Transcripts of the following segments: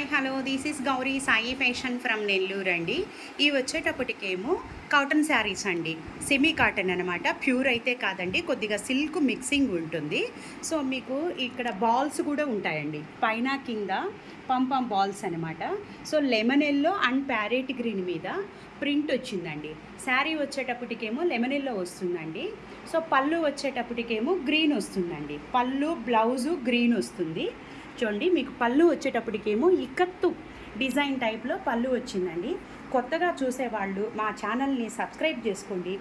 Hi hello this is Gauri Sai fashion from Nellore అండి. ఇవి వచ్చేటప్పటికేమో cotton saris అండి. సెమీ కాటన్ అనమాట, ప్యూర్ అయితే కాదండి, కొద్దిగా సిల్క్ మిక్సింగ్ ఉంటుంది. సో మీకు ఇక్కడ బాల్స్ కూడా ఉంటాయండి, పైన కింద పంపం బాల్స్ అనమాట. So lemon yellow and parrot green మీద ప్రింట్ వచ్చిందండి. శారీ వచ్చేటప్పటికేమో లెమన్ ఎల్లో వస్తుందండి. సో పళ్ళు వచ్చేటప్పటికేమో గ్రీన్ వస్తుందండి. పళ్ళు బ్లౌజు గ్రీన్ వస్తుంది. చూడండి, మీకు పళ్ళు వచ్చేటప్పటికేమో ఇక్కత్తు డిజైన్ టైప్లో పళ్ళు వచ్చిందండి. కొత్తగా చూసేవాళ్ళు మా ఛానల్ని సబ్స్క్రైబ్ చేసుకోండి.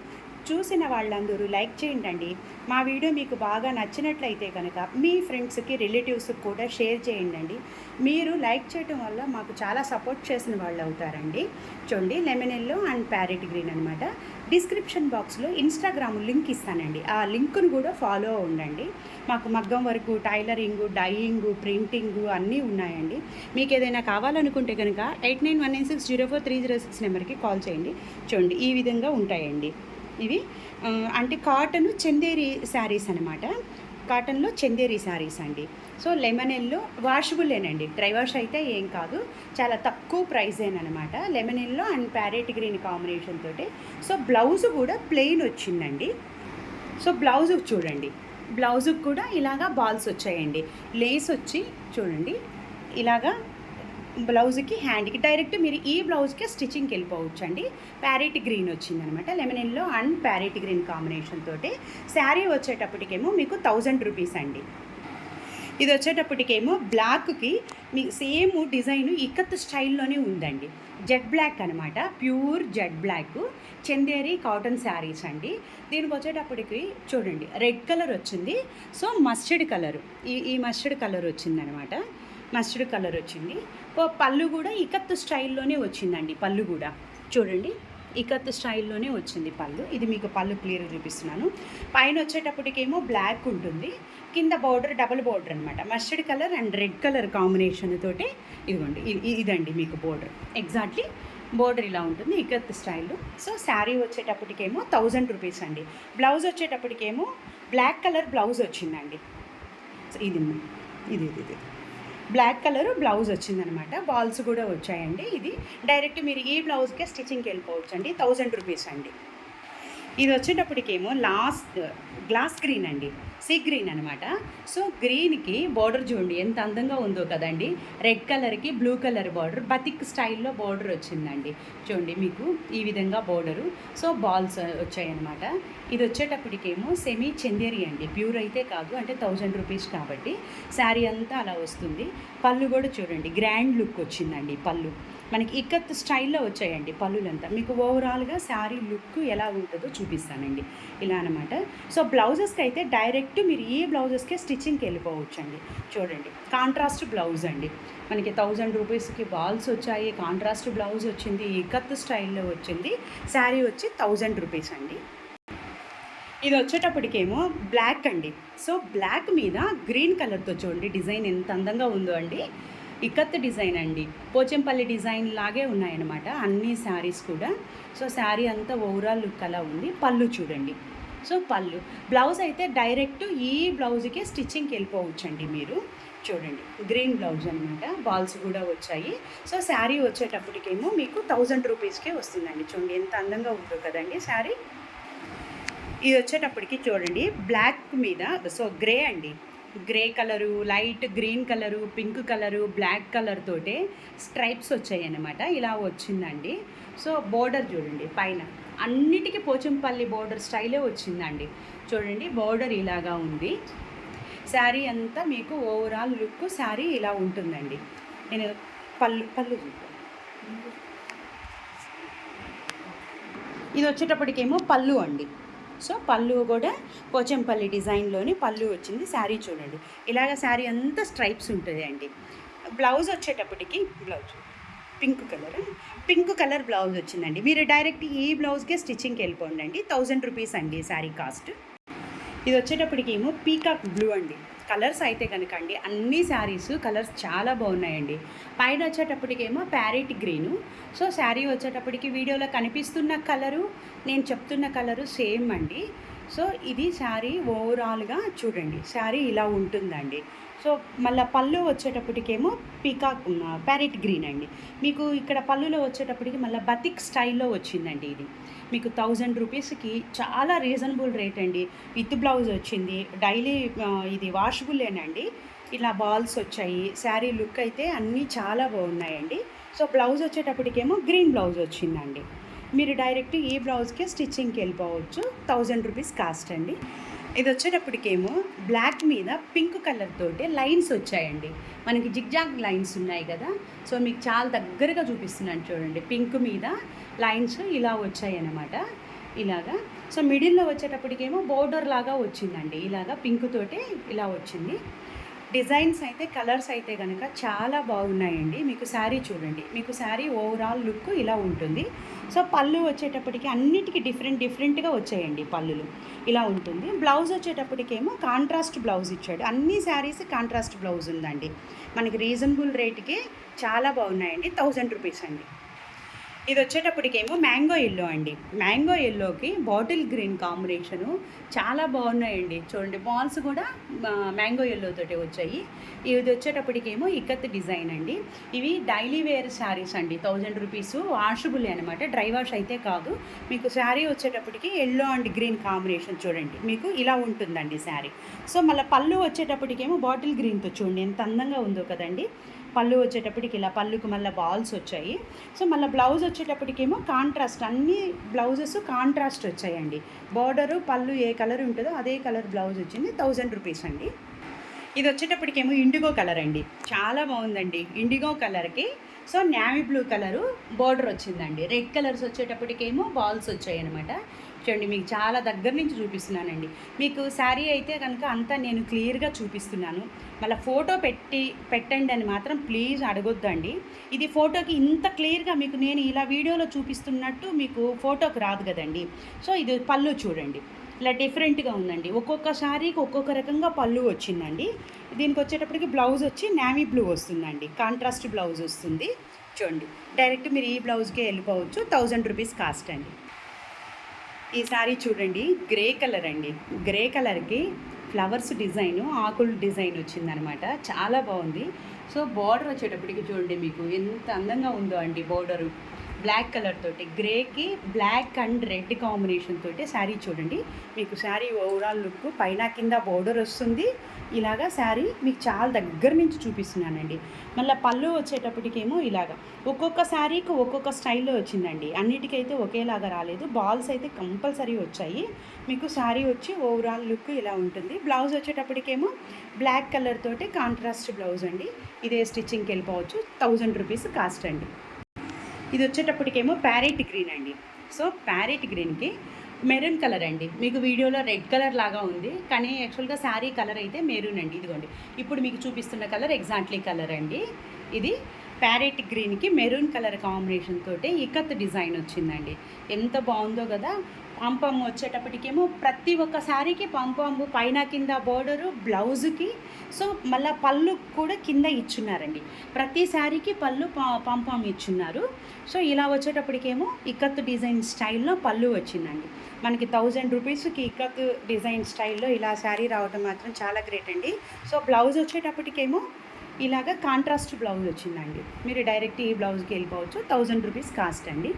చూసిన వాళ్ళందరూ లైక్ చేయండి. మా వీడియో మీకు బాగా నచ్చినట్లయితే కనుక మీ ఫ్రెండ్స్కి రిలేటివ్స్కి కూడా షేర్ చేయండి. మీరు లైక్ చేయడం వల్ల మాకు చాలా సపోర్ట్ చేసిన వాళ్ళు అవుతారండి. చూడండి, lemon yellow and parrot green అనమాట. డిస్క్రిప్షన్ బాక్స్లో ఇన్స్టాగ్రామ్ లింక్ ఇస్తానండి, ఆ లింక్ను కూడా ఫాలో ఉండండి. మాకు మగ్గం వరకు, టైలరింగు, డైయింగు, ప్రింటింగు అన్నీ ఉన్నాయండి. మీకు ఏదైనా కావాలనుకుంటే కనుక 8919604306 నెంబర్కి కాల్ చేయండి. చూడండి, ఈ విధంగా ఉంటాయండి. ఇవి అంటే కాటన్ చందేరి శారీస్ అనమాట. కాటన్లో చందేరి శారీస్ అండి. సో లెమన్ ఎల్లో వాషబుల్లేనండి, డ్రై వాష్ అయితే ఏం కాదు, చాలా తక్కువ ప్రైజేనమాట. Lemon yellow and parrot green combination తోటి. సో బ్లౌజ్ కూడా ప్లెయిన్ వచ్చిందండి. సో బ్లౌజ్ చూడండి, బ్లౌజుకి కూడా ఇలాగా బాల్స్ వచ్చాయండి. లేస్ వచ్చి చూడండి, ఇలాగా బ్లౌజ్కి హ్యాండ్కి డైరెక్ట్ మీరు ఈ బ్లౌజ్కి స్టిచ్చింగ్కి వెళ్ళిపోవచ్చు అండి. ప్యారెట్ గ్రీన్ వచ్చిందనమాట, lemon yellow and parrot green combination తోటి. శారీ వచ్చేటప్పటికేమో మీకు 1000 రూపీస్ అండి. ఇది వచ్చేటప్పటికేమో బ్లాక్కి మీ సేమ్ డిజైన్ ఇక్కత్ స్టైల్లోనే ఉందండి. జెడ్ బ్లాక్ అనమాట, pure jet black Chanderi cotton saris అండి. దీనికి వచ్చేటప్పటికి చూడండి, రెడ్ కలర్ వచ్చింది. సో మస్టర్డ్ కలర్, ఈ మస్టర్డ్ కలర్ వచ్చిందనమాట. మస్టర్డ్ కలర్ వచ్చింది. పళ్ళు కూడా ఇకత్ స్టైల్లోనే వచ్చిందండి. పళ్ళు కూడా చూడండి, ఇకత్ స్టైల్లోనే వచ్చింది పళ్ళు. ఇది మీకు పళ్ళు క్లియర్గా చూపిస్తున్నాను. పైన వచ్చేటప్పటికేమో బ్లాక్ ఉంటుంది, కింద బార్డర్ డబుల్ బార్డర్ అనమాట. Mustard colour and red colour combination తోటి ఇదిగోండి, ఇదండి మీకు బార్డర్. ఎగ్జాక్ట్లీ బోర్డర్ ఇలా ఉంటుంది, ఇకత్ స్టైల్. సో శారీ వచ్చేటప్పటికేమో 1000 రూపీస్ అండి. బ్లౌజ్ వచ్చేటప్పటికేమో బ్లాక్ కలర్ బ్లౌజ్ వచ్చిందండి. సో ఇది బ్లాక్ కలర్ బ్లౌజ్ వచ్చిందనమాట. బాల్స్ కూడా వచ్చాయండి. ఇది డైరెక్ట్ మీరు ఈ బ్లౌజ్కే స్టిచ్చింగ్కి వెళ్ళిపోవచ్చు అండి. 1000 రూపీస్ అండి. ఇది వచ్చేటప్పటికేమో లాస్ట్ గ్లాస్ గ్రీన్ అండి, సీ గ్రీన్ అనమాట. సో గ్రీన్కి బార్డర్ చూడండి ఎంత అందంగా ఉందో కదండి. రెడ్ కలర్కి బ్లూ కలర్ బార్డర్, బతిక్ స్టైల్లో బార్డర్ వచ్చిందండి. చూడండి, మీకు ఈ విధంగా బార్డరు. సో బాల్స్ వచ్చాయన్నమాట. ఇది వచ్చేటప్పటికేమో సెమీ చందేరి అండి, ప్యూర్ అయితే కాదు, అంటే 1000 రూపీస్ కాబట్టి శారీ అంతా అలా వస్తుంది. పళ్ళు కూడా చూడండి, గ్రాండ్ లుక్ వచ్చిందండి. పళ్ళు మనకి ఇక్కత్ స్టైల్లో వచ్చాయండి పళ్ళులంతా. మీకు ఓవరాల్గా శారీ లుక్ ఎలా ఉంటుందో చూపిస్తానండి, ఇలా అనమాట. సో బ్లౌజెస్కి అయితే డైరెక్ట్ మీరు ఈ బ్లౌజెస్కే స్టిచ్చింగ్కి వెళ్ళిపోవచ్చు అండి. చూడండి, కాంట్రాస్ట్ బ్లౌజ్ అండి. మనకి 1000 రూపీస్కి బాల్స్ వచ్చాయి, కాంట్రాస్ట్ బ్లౌజ్ వచ్చింది, ఇక్కత్ స్టైల్లో వచ్చింది. శారీ వచ్చి 1000 రూపీస్ అండి. ఇది వచ్చేటప్పటికేమో బ్లాక్ అండి. సో బ్లాక్ మీద గ్రీన్ కలర్తో చూడండి డిజైన్ ఎంత అందంగా ఉందో అండి. ఇక్కత్ డిజైన్ అండి, పోచంపల్లి డిజైన్ లాగే ఉన్నాయన్నమాట అన్ని శారీస్ కూడా. సో శారీ అంతా ఓవరాల్ లుక్ అలా ఉంది. పళ్ళు చూడండి, సో పళ్ళు. బ్లౌజ్ అయితే డైరెక్ట్ ఈ బ్లౌజ్కే స్టిచ్చింగ్కి వెళ్ళిపోవచ్చు అండి మీరు. చూడండి, గ్రీన్ బ్లౌజ్ అనమాట, బాల్స్ కూడా వచ్చాయి. సో శారీ వచ్చేటప్పటికేమో మీకు 1000 రూపీస్కే వస్తుందండి. చూడండి ఎంత అందంగా ఉందో కదండి శారీ. ఇది వచ్చేటప్పటికి చూడండి, బ్లాక్ మీద సో గ్రే అండి, grey colour, light green colour, pink colour, black colour తోటే స్ట్రైప్స్ వచ్చాయి అన్నమాట. ఇలా వచ్చిందండి. సో బోర్డర్ చూడండి, పైన అన్నిటికీ పోచంపల్లి బోర్డర్ స్టైలే వచ్చిందండి. చూడండి, బోర్డర్ ఇలాగా ఉంది. శారీ అంతా మీకు ఓవరాల్ లుక్ శారీ ఇలా ఉంటుందండి. నేను పళ్ళు ఇది వచ్చేటప్పటికేమో పళ్ళు అండి. సో పళ్ళు కూడా పోచంపల్లి డిజైన్లోని పళ్ళు వచ్చింది. శారీ చూడండి, ఇలాగ శారీ అంతా స్ట్రైప్స్ ఉంటుంది అండి. బ్లౌజ్ వచ్చేటప్పటికి పింక్ కలర్ బ్లౌజ్ వచ్చిందండి. మీరు డైరెక్ట్ ఈ బ్లౌజ్కే స్టిచ్చింగ్కి వెళ్ళిపోండి అండి. 1000 రూపీస్ అండి శారీ కాస్ట్. ఇది వచ్చేటప్పటికేమో పీకాక్ బ్లూ అండి. కలర్స్ అయితే కనుక అండి అన్ని శారీస్ కలర్స్ చాలా బాగున్నాయండి. పైన వచ్చేటప్పటికేమో ప్యారెట్ గ్రీను. సో శారీ వచ్చేటప్పటికి వీడియోలో కనిపిస్తున్న కలరు, నేను చెప్తున్న కలరు సేమ్ అండి. సో ఇది శారీ ఓవరాల్గా చూడండి, శారీ ఇలా ఉంటుందండి. సో మళ్ళీ పళ్ళు వచ్చేటప్పటికేమో పీకాక్ ప్యారెట్ గ్రీన్ అండి. మీకు ఇక్కడ పళ్ళులో వచ్చేటప్పటికి మళ్ళీ బతిక్ స్టైల్లో వచ్చిందండి. ఇది మీకు 1000 రూపీస్కి చాలా రీజనబుల్ రేట్ అండి. విత్ బ్లౌజ్ వచ్చింది, డైలీ ఇది వాషబుల్లేనండి. ఇలా బాల్స్ వచ్చాయి. శారీ లుక్ అయితే అన్నీ చాలా బాగున్నాయండి. సో బ్లౌజ్ వచ్చేటప్పటికేమో గ్రీన్ బ్లౌజ్ వచ్చిందండి. మీరు డైరెక్ట్ ఈ బ్లౌజ్కే స్టిచ్చింగ్కి వెళ్ళిపోవచ్చు. 1000 రూపీస్ కాస్ట్ అండి. ఇది వచ్చేటప్పటికేమో బ్లాక్ మీద పింక్ కలర్ తోటి లైన్స్ వచ్చాయండి. మనకి జిగ్జాగ్ లైన్స్ ఉన్నాయి కదా, సో మీకు చాలా దగ్గరగా చూపిస్తున్నాను చూడండి. పింక్ మీద లైన్స్ ఇలా వచ్చాయి అన్నమాట, ఇలాగా. సో మిడిల్లో వచ్చేటప్పటికేమో బోర్డర్ లాగా వచ్చిందండి, ఇలాగా పింక్ తోటి ఇలా వచ్చింది. డిజైన్స్ అయితే, కలర్స్ అయితే కనుక చాలా బాగున్నాయండి. మీకు శారీ చూడండి, మీకు శారీ ఓవరాల్ లుక్ ఇలా ఉంటుంది. సో పళ్ళు వచ్చేటప్పటికి అన్నిటికీ డిఫరెంట్గా వచ్చాయండి పళ్ళులు, ఇలా ఉంటుంది. బ్లౌజ్ వచ్చేటప్పటికేమో కాంట్రాస్ట్ బ్లౌజ్ ఇచ్చాడు. అన్ని శారీస్ కాంట్రాస్ట్ బ్లౌజ్ ఉందండి. మనకి రీజనబుల్ రేట్కి చాలా బాగున్నాయండి. 1000 రూపీస్ అండి. ఇది వచ్చేటప్పటికేమో మ్యాంగో ఎల్లో అండి. మ్యాంగో ఎల్లోకి బాటిల్ గ్రీన్ కాంబినేషను చాలా బాగున్నాయండి. చూడండి, బాల్స్ కూడా మ్యాంగో ఎల్లో తోటి వచ్చాయి. ఇది వచ్చేటప్పటికేమో ఇక్కత్ డిజైన్ అండి. ఇవి డైలీ వేర్ శారీస్ అండి. 1000 రూపీస్, వాషబుల్ అనమాట, డ్రై వాష్ అయితే కాదు. మీకు శారీ వచ్చేటప్పటికి ఎల్లో అండ్ గ్రీన్ కాంబినేషన్ చూడండి, మీకు ఇలా ఉంటుందండి శారీ. సో మళ్ళీ పళ్ళు వచ్చేటప్పటికేమో బాటిల్ గ్రీన్తో చూడండి ఎంత అందంగా ఉందో కదండి. పళ్ళు వచ్చేటప్పటికి ఇలా పళ్ళుకు మళ్ళీ బాల్స్ వచ్చాయి. సో మళ్ళీ బ్లౌజ్ వచ్చేటప్పటికేమో కాంట్రాస్ట్, అన్ని బ్లౌజెస్ కాంట్రాస్ట్ వచ్చాయండి. బార్డరు పళ్ళు ఏ కలర్ ఉంటుందో అదే కలర్ బ్లౌజ్ వచ్చింది. 1000 రూపీస్ అండి. ఇది వచ్చేటప్పటికేమో ఇండిగో కలర్ అండి, చాలా బాగుందండి. ఇండిగో కలర్కి so navy blue colour border వచ్చిందండి. రెడ్ కలర్స్ వచ్చేటప్పటికేమో బాల్స్ వచ్చాయి అనమాట. చూడండి, మీకు చాలా దగ్గర నుంచి చూపిస్తున్నానండి. మీకు శారీ అయితే కనుక అంతా నేను క్లియర్గా చూపిస్తున్నాను. మళ్ళీ ఫోటో పెట్టండి అని మాత్రం ప్లీజ్ అడగొద్దండి. ఇది ఫోటోకి ఇంత క్లియర్గా మీకు నేను ఇలా వీడియోలో చూపిస్తున్నట్టు మీకు ఫోటోకి రాదు కదండి. సో ఇది పళ్ళు చూడండి, ఇలా డిఫరెంట్గా ఉందండి. ఒక్కొక్క శారీకి ఒక్కొక్క రకంగా పళ్ళు వచ్చిందండి. దీనికి వచ్చేటప్పటికి బ్లౌజ్ వచ్చి నేవీ బ్లూ వస్తుందండి, కాంట్రాస్ట్ బ్లౌజ్ వస్తుంది. చూడండి, డైరెక్ట్ మీరు ఈ బ్లౌజ్కే వెళ్ళిపోవచ్చు. 1000 రూపీస్ కాస్ట్ అండి. ఈ శారీ చూడండి, గ్రే కలర్ అండి. గ్రే కలర్కి ఫ్లవర్స్ డిజైను, ఆకులు డిజైన్ వచ్చిందనమాట, చాలా బాగుంది. సో బార్డర్ వచ్చేటప్పటికి చూడండి, మీకు ఎంత అందంగా ఉందో అండి. బార్డరు బ్లాక్ కలర్ తోటి, గ్రేకి బ్లాక్ అండ్ రెడ్ కాంబినేషన్ తోటి శారీ చూడండి. మీకు శారీ ఓవరాల్ లుక్ పైన కింద బోర్డర్ వస్తుంది. ఇలాగా శారీ మీకు చాలా దగ్గర నుంచి చూపిస్తున్నానండి. మళ్ళీ పళ్ళు వచ్చేటప్పటికేమో ఇలాగా ఒక్కొక్క శారీకి ఒక్కొక్క స్టైల్లో వచ్చిందండి. అన్నిటికైతే ఒకేలాగా రాలేదు. బాల్స్ అయితే కంపల్సరీ వచ్చాయి. మీకు శారీ వచ్చి ఓవరాల్ లుక్ ఇలా ఉంటుంది. బ్లౌజ్ వచ్చేటప్పటికేమో బ్లాక్ కలర్ తోటి కాంట్రాస్ట్ బ్లౌజ్ అండి. ఇదే స్టిచ్చింగ్కి వెళ్ళిపోవచ్చు. 1000 రూపీస్ కాస్ట్ అండి. ఇది వచ్చేటప్పటికేమో ప్యారెట్ గ్రీన్ అండి. సో ప్యారెట్ గ్రీన్కి మెరూన్ కలర్ అండి. మీకు వీడియోలో రెడ్ కలర్ లాగా ఉంది, కానీ యాక్చువల్గా శారీ కలర్ అయితే మెరూన్ అండి. ఇదిగోండి, ఇప్పుడు మీకు చూపిస్తున్న కలర్ ఎగ్జాక్ట్లీ కలర్ అండి. ఇది ప్యారెట్ గ్రీన్కి మెరూన్ కలర్ కాంబినేషన్ తోటి ఇక్కత్ డిజైన్ వచ్చిందండి. ఎంత బాగుందో కదా. పంపం వచ్చేటప్పటికేమో ప్రతి ఒక్క శారీకి పంపంపు పైన కింద బోర్డరు, బ్లౌజుకి సో మళ్ళీ పళ్ళు కూడా కింద ఇచ్చున్నారండి. ప్రతి శారీకి పళ్ళు పంపం ఇచ్చున్నారు. సో ఇలా వచ్చేటప్పటికేమో ఇక్కత్ డిజైన్ స్టైల్లో పళ్ళు వచ్చిందండి. మనకి 1000 రూపీస్కి ఇక్కత్ డిజైన్ స్టైల్లో ఇలా శారీ రావడం మాత్రం చాలా గ్రేట్ అండి. సో బ్లౌజ్ వచ్చేటప్పటికేమో ఇలాగ కాంట్రాస్ట్ బ్లౌజ్ వచ్చిందండి. మీరు డైరెక్ట్ ఈ బ్లౌజ్కి వెళ్ళిపోవచ్చు. 1000 రూపీస్ కాస్ట్ అండి.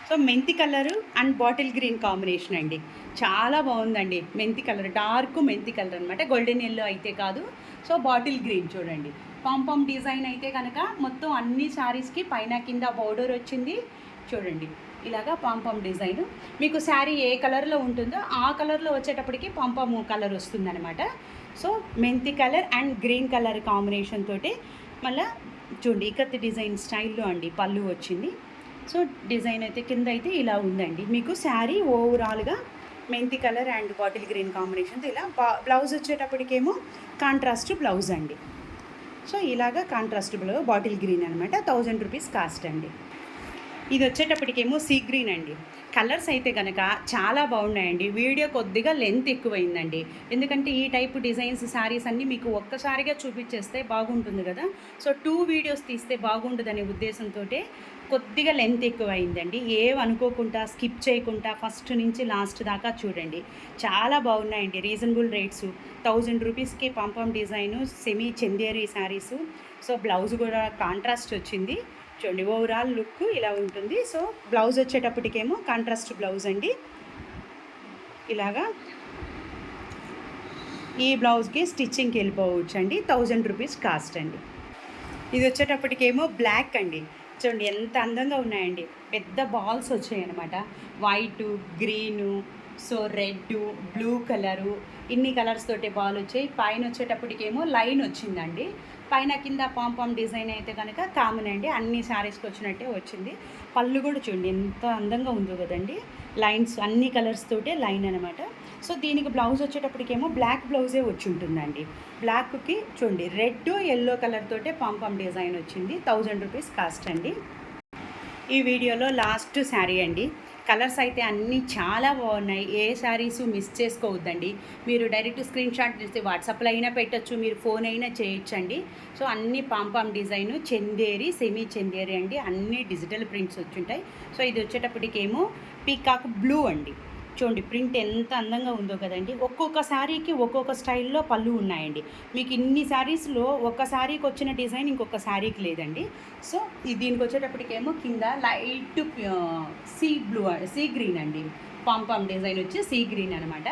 సో మెంతి colour and bottle green combination అండి, చాలా బాగుందండి. మెంతి కలర్, డార్క్ మెంతి కలర్ అనమాట, గోల్డెన్ ఎల్లో అయితే కాదు. సో బాటిల్ గ్రీన్ చూడండి. పాంపం డిజైన్ అయితే కనుక మొత్తం అన్ని శారీస్కి పైన కింద బోర్డర్ వచ్చింది చూడండి. ఇలాగా పాంపం డిజైన్ మీకు శారీ ఏ కలర్లో ఉంటుందో ఆ కలర్లో వచ్చేటప్పటికి పాంపం కలర్ వస్తుందన్నమాట. సో మెంతి colour and green colour combination తోటి మళ్ళీ చూడండి ఇక్కత్ డిజైన్ స్టైల్లో అండి పళ్ళు వచ్చింది. సో డిజైన్ అయితే కింద అయితే ఇలా ఉందండి. మీకు శారీ ఓవరాల్గా మెంతి కలర్ అండ్ బాటిల్ గ్రీన్ కాంబినేషన్తో ఇలా బ్లౌజ్ వచ్చేటప్పటికేమో కాంట్రాస్ట్ బ్లౌజ్ అండి. సో ఇలాగా కాంట్రాస్ట్ బ్లౌజ్ బాటిల్ గ్రీన్ అనమాట. 1000 రూపీస్ కాస్ట్ అండి. ఇది వచ్చేటప్పటికేమో సీ గ్రీన్ అండి. కలర్స్ అయితే కనుక చాలా బాగున్నాయండి. వీడియో కొద్దిగా లెంత్ ఎక్కువైందండి. ఎందుకంటే ఈ టైప్ డిజైన్స్ శారీస్ అన్నీ మీకు ఒక్కసారిగా చూపించేస్తే బాగుంటుంది కదా. సో 2 వీడియోస్ తీస్తే బాగుండదనే ఉద్దేశంతోటే కొద్దిగా లెంత్ ఎక్కువైందండి. ఏమనుకోకుండా స్కిప్ చేయకుండా ఫస్ట్ నుంచి లాస్ట్ దాకా చూడండి. చాలా బాగున్నాయండి. Reasonable rates. 1000 రూపీస్కి పంపం design semi Chanderi saris. So blouse కూడా కాంట్రాస్ట్ వచ్చింది. చూడండి ఓవరాల్ లుక్ ఇలా ఉంటుంది. సో బ్లౌజ్ వచ్చేటప్పటికేమో కాంట్రాస్ట్ బ్లౌజ్ అండి. ఇలాగా ఈ బ్లౌజ్కి స్టిచ్చింగ్కి వెళ్ళిపోవచ్చు అండి. 1000 రూపీస్ కాస్ట్ అండి. ఇది వచ్చేటప్పటికేమో బ్లాక్ అండి. చూడండి ఎంత అందంగా ఉన్నాయండి. పెద్ద బాల్స్ వచ్చాయన్నమాట. White, green, so red, blue colour, ఇన్ని కలర్స్ తోటి బాల్ వచ్చాయి. పైన వచ్చేటప్పటికేమో లైన్ వచ్చిందండి. పైన కింద పాంపామ్ డిజైన్ అయితే కనుక కామన్ అండి. అన్ని శారీస్కి వచ్చినట్టే వచ్చింది. పళ్ళు కూడా చూడండి ఎంత అందంగా ఉందో కదండి. లైన్స్ అన్ని కలర్స్ తోటే లైన్ అనమాట. సో దీనికి బ్లౌజ్ వచ్చేటప్పటికేమో బ్లాక్ బ్లౌజే వచ్చి ఉంటుందండి. బ్లాక్కి చూడండి రెడ్ ఎల్లో కలర్ తోటే పాంపామ్ డిజైన్ వచ్చింది. 1000 రూపీస్ కాస్ట్ అండి. ఈ వీడియోలో లాస్ట్ శారీ అండి. కలర్స్ అయితే అన్నీ చాలా బాగున్నాయి. ఏ శారీస్ మిస్ చేసుకోవద్దండి. మీరు డైరెక్ట్ స్క్రీన్ షాట్ తీస్తే వాట్సాప్లో అయినా పెట్టచ్చు, మీరు ఫోన్ అయినా చేయొచ్చండి. సో అన్ని pompom design Chanderi, semi Chanderi అండి. అన్ని డిజిటల్ ప్రింట్స్ వచ్చుంటాయి. సో ఇది వచ్చేటప్పటికేమో పీకాక్ బ్లూ అండి. చూడండి ప్రింట్ ఎంత అందంగా ఉందో కదండి. ఒక్కొక్క శారీకి ఒక్కొక్క స్టైల్లో పళ్ళు ఉన్నాయండి. మీకు ఇన్ని శారీస్లో ఒక శారీకి వచ్చిన డిజైన్ ఇంకొక శారీకి లేదండి. సో దీనికి వచ్చేటప్పటికేమో కింద లైట్ సీ గ్రీన్ అండి. పాంపామ్ డిజైన్ వచ్చి సీ గ్రీన్ అనమాట.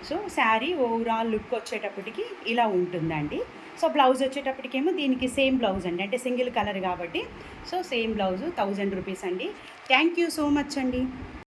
సో శారీ ఓవరాల్ లుక్ వచ్చేటప్పటికి ఇలా ఉంటుందండి. సో బ్లౌజ్ వచ్చేటప్పటికేమో దీనికి సేమ్ బ్లౌజ్ అండి. అంటే సింగిల్ కలర్ కాబట్టి సో సేమ్ బ్లౌజు 1000 రూపీస్ అండి. థ్యాంక్ యూ సో మచ్ అండి.